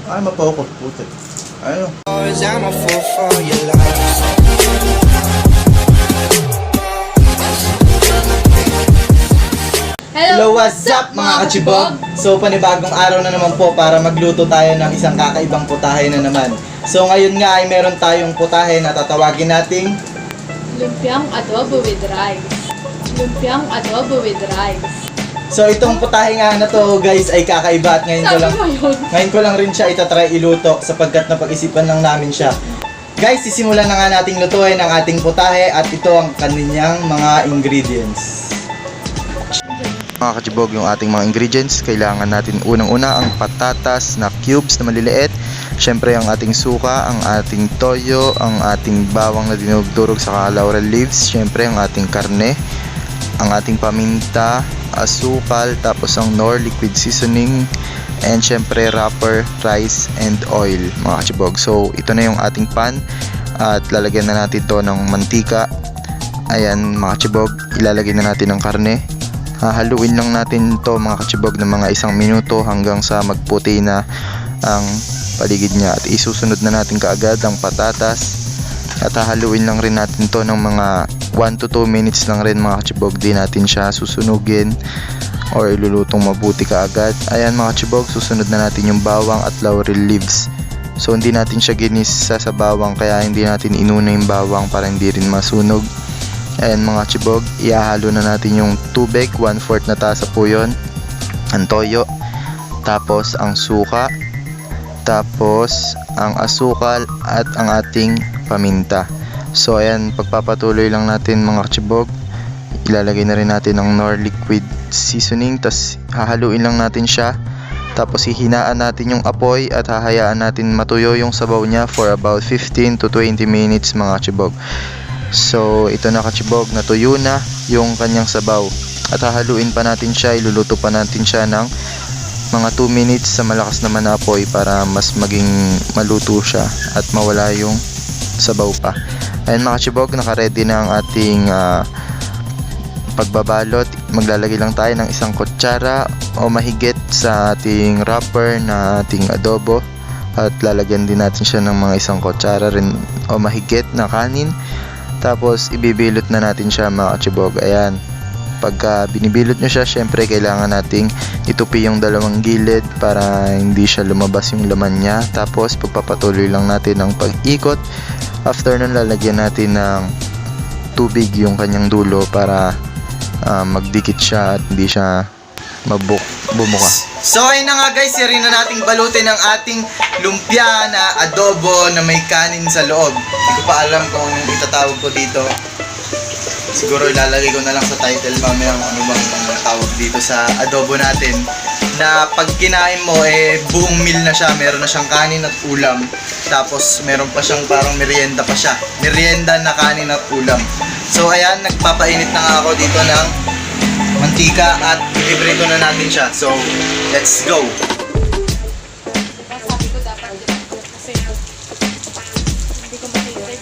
Ay, mapokot puti. Ayun. I'm a fool for your love. Hello, what's up mga kachibog? So panibagong araw na naman po para magluto tayo ng isang kakaibang putahe na naman. So ngayon nga ay meron tayong putahe na tatawagin nating Lumpiang adobo with rice. Lumpiang adobo with rice. So itong putahe nga na to guys ay kakaiba at ngayon ko lang rin siya itatry iluto sapagkat napag-isipan lang namin siya. Guys, sisimulan na nga nating lutuin ang ating putahe at ito ang kaninyang mga ingredients. Mga kachibog, yung ating mga ingredients, kailangan natin unang-una ang patatas na cubes na maliliit. Syempre ang ating suka, ang ating toyo, ang ating bawang na dinudurog sa laurel leaves, syempre ang ating karne, ang ating paminta, asukal, tapos ang Knorr liquid seasoning, and syempre wrapper, rice, and oil mga kachibog. So ito na yung ating pan at lalagyan na natin to ng mantika. Ayan mga kachibog, ilalagay na natin ang karne. Haluin lang natin to mga kachibog ng mga 1 minuto hanggang sa magputi na ang paligid niya, at isusunod na natin kaagad ang patatas at hahaluin lang rin natin to ng mga 1 to 2 minutes lang rin mga kachibog. Di natin siya susunugin or ilulutong mabuti kaagad. Ayan mga kachibog, susunod na natin yung bawang at laurel leaves. So hindi natin siya ginisa sa bawang, kaya hindi natin inuna yung bawang para hindi rin masunog. Ayan mga kachibog, ihahalo na natin yung tubig, 1/4 na tasa po yun, ang toyo, tapos ang suka, tapos ang asukal at ang ating paminta. So ayan, pagpapatuloy lang natin mga kachibog, ilalagay na rin natin ang Knorr liquid seasoning, tapos hahaluin lang natin siya, tapos hihinaan natin yung apoy at hahayaan natin matuyo yung sabaw niya for about 15 to 20 minutes mga kachibog. So ito na kachibog, natuyo na yung kanyang sabaw at hahaluin pa natin siya, iluluto pa natin siya ng mga 2 minutes sa malakas naman na apoy para mas maging maluto siya at mawala yung sabaw pa. Ayan mga kachibog, nakaready na ang ating pagbabalot. Maglalagay lang tayo ng 1 kutsara o mahigit sa ating wrapper na ating adobo at lalagyan din natin siya ng mga 1 kutsara rin o mahigit na kanin. Tapos ibibilot na natin siya mga kachibog. Ayan, pagka binibilot nyo siya, syempre kailangan nating itupi yung dalawang gilid para hindi siya lumabas yung laman niya. Tapos pagpapatuloy lang natin ang pag-ikot. After nun, lalagyan natin ng tubig yung kanyang dulo para magdikit siya at hindi siya bumuka. So ayun na nga guys, rin na nating balutin ang ating lumpia na adobo na may kanin sa loob. Hindi ko pa alam kung anong itatawag ko dito. Siguro ilalagay ko na lang sa title mamaya ano bang tawag dito sa adobo natin, na pag kinain mo buong meal na siya. Meron na siyang kanin at ulam, tapos meron pa siyang parang merienda pa siya, merienda na kanin at ulam. So ayan, nagpapainit na nga ako dito ng mantika at ipiprito na natin siya. So let's go. Sabi ko dapat kasi hindi ko makikita.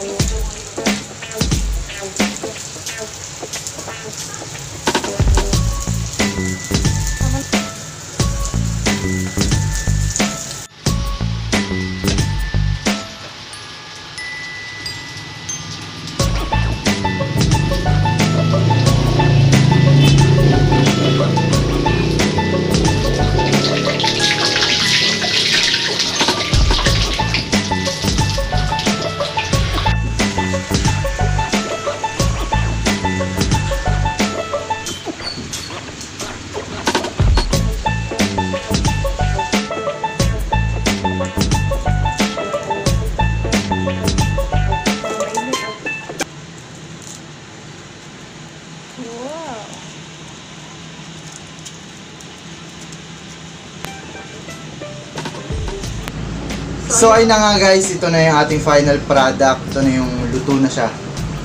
So ayun na nga guys, ito na yung ating final product. Ito na yung luto na siya.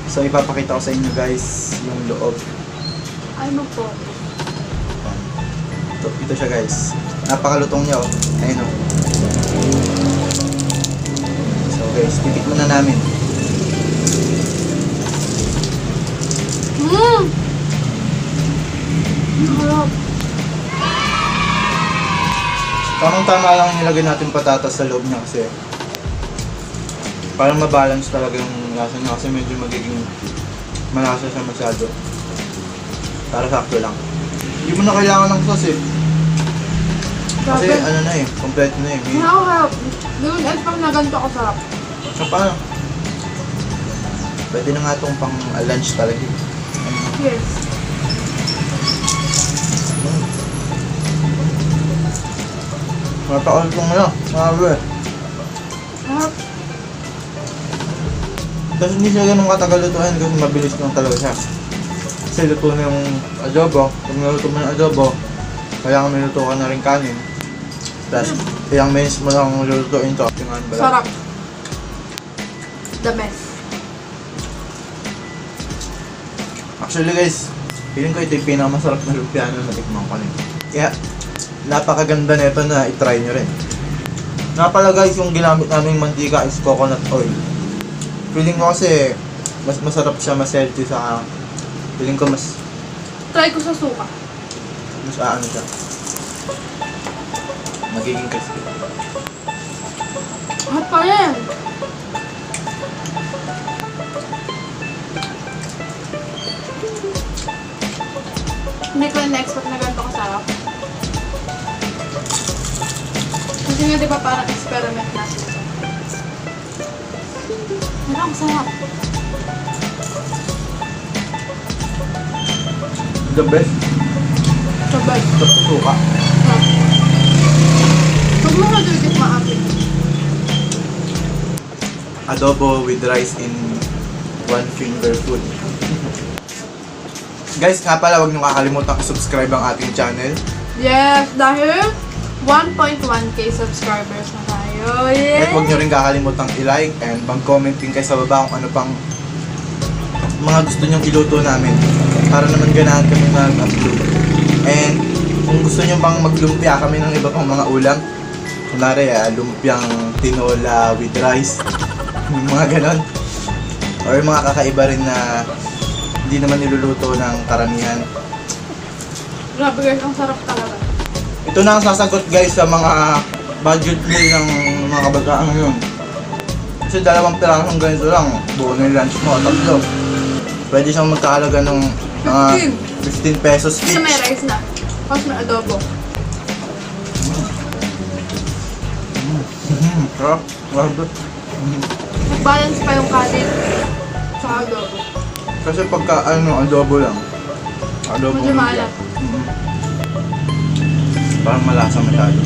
So ipapakita ko sa inyo guys yung loob. Ano po? Ito siya guys. Napakalutong niya oh. Ayun oh. So guys, titikman na namin. Harap. Tamang-tama lang nilagay natin patatas sa loob niya kasi parang mabalance talaga yung lasa niya kasi medyo magiging malasa siya masyado. Para sakto lang. Hindi mo na kailangan ng sauce eh. Kasi Grabe. ano na eh, kompleto na eh. May... Nakakahap. Doon at pang na ganito ako sarap. So, paano? Pwede na nga itong pang lunch talaga eh. Yes. Mataon itong ano, sabi eh. Sarap. Kasi hindi siya ganun katagal lutuin kasi mabilis lang talaga siya. Kasi luto na yung adobo. Pag naluto mo yung adobo, kailangan may luto ka na rin kanin. Tapos, ilang minutes mo lang lulutuin to. Tingnan ba lang? Sarap. The best. Actually guys, feeling ko ito yung pinakamasarap na lumpia na natikman ko rin. Kaya, napakaganda nito na itry nyo rin. Nga pala guys, yung ginamit naming mantika is coconut oil. Feeling ko kasi, mas masarap siya, mas healthy sa... Feeling ko mas Try ko sa suka. ano siya. Magiging crispy. Hot pa rin. Hindi ko na-expect na ganito kasarap. Kasi nga di ba parang experiment natin ito. Pero ang sarap. The best. Sabay. Tapos suka. Sarap. Huwag mo na dito maaapit. Adobo with rice in one finger food. Guys, nga pala, huwag nyo kakalimutan i-subscribe ang ating channel. Yes, dahil 1.1k subscribers na tayo. Yes! At huwag nyo rin kakalimutan i-like and mag-comment din kayo sa baba kung ano pang mga gusto nyong iluto namin para naman ganahan kami mag-upload. And kung gusto nyo pang maglumpia kami ng iba pang mga ulam, kunwari lumpiang tinola with rice, yung mga ganon. Or mga kakaiba rin na hindi naman niluluto ng karamihan. Grabe guys, ang sarap talaga. Ito na ang sasagot guys sa mga budget meal ng mga kabataan ngayon. Kasi 2 pirasong ganito lang, buo na yung lunch mo, 3. Pwede siyang magkahalaga ng 15 pesos Kasi may each. rice na. Tapos may adobo. Sarap, grabe. Nag-balance pa yung kanin sa adobo. Kasi pagka adobo lang. Adobo Medyo lang maalat. siya. Parang malasa masyado.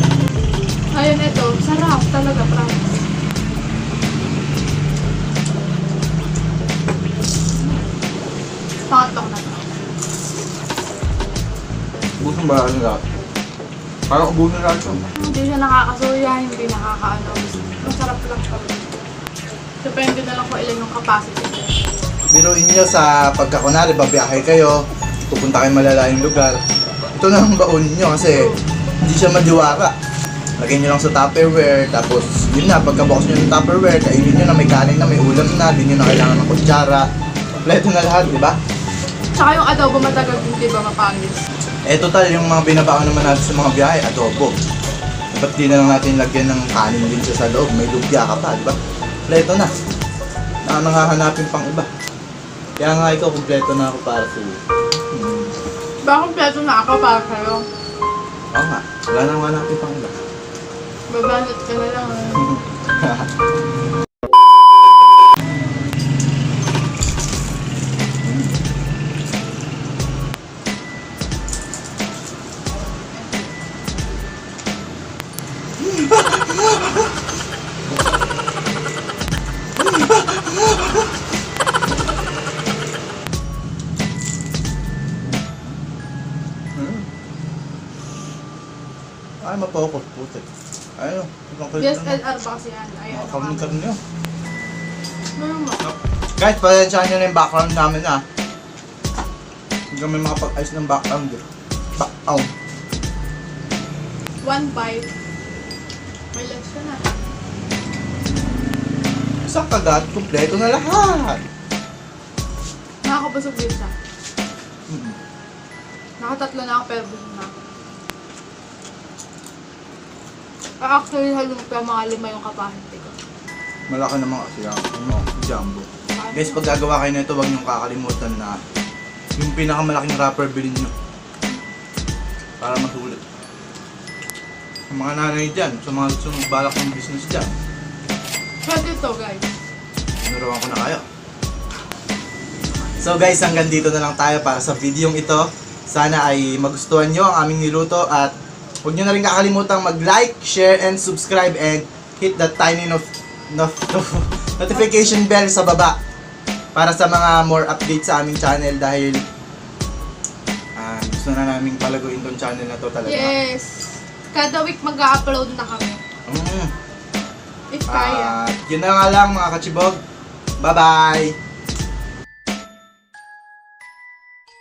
Ayun, ito. Sarap talaga, promise. Pangatlong na to. Ubus ba ano lahat? Parang ubus na lahat ito. Hindi siya nakakasuya, hindi nakakaano. Masarap lang siya. Depende na lang kung ilan yung capacity. Biruin nyo sa pagkakunari, babiyahe kayo, pupunta kayo malalayong lugar. Ito na ang baunin nyo kasi hindi siya madiwara. Lagyan nyo lang sa Tupperware, tapos yun na, pagkabox nyo ng Tupperware, kainin nyo na may kanin na, may ulam na, hindi nyo na kailangan ng kutsara. Kompleto na lahat, di ba? Tsaka yung adobo matagal din, di ba, mapangis? Eh total, yung mga binabaon naman natin sa mga biyahe, adobo. Ba't di na lang natin lagyan ng kanin din siya sa loob, may lumpia ka pa, di ba? Kompleto na. Nanghahanapin pang iba. Kaya nga ikaw, kompleto na ako para sa iyo. Ba kompleto na ako para sa'yo? Oo nga, wala nang hanapin pang iba. Babanat ka na lang. Ay, mapokot, puti. Ayun, ibang Yes, kulit LR ba kasi yan? Ayan. Karni nyo. Meron mo. Guys, pasensyahan nyo na yung background namin ah. Hindi kami makapag-ayos ng background eh. Background. 1 bite. May lunch ka na. Sa kagat, kompleto na lahat. Nakakabusog din siya. Nakatatlo na ako pero busog na ako. Actually, sa lumpia, mga 5 yung kapahante ko. Malaki naman kasi jumbo. Guys, pag gagawa kayo nito, huwag niyong kakalimutan na yung pinakamalaking wrapper bilhin nyo. Para masulit. Sa mga nanay dyan, sa mga gusto magbalak ng business dyan, Pwede to, guys. naruan ko na kayo. So guys, hanggang dito na lang tayo para sa videong ito. Sana ay magustuhan nyo ang aming niluto at huwag nyo na rin kakalimutan mag-like, share, and subscribe and hit that tiny notification bell sa baba para sa mga more updates sa aming channel dahil gusto na naming palaguin tong channel na to talaga. Yes. Kada week mag-upload na kami. If kaya. Yun na nga lang mga kachibog. Bye-bye!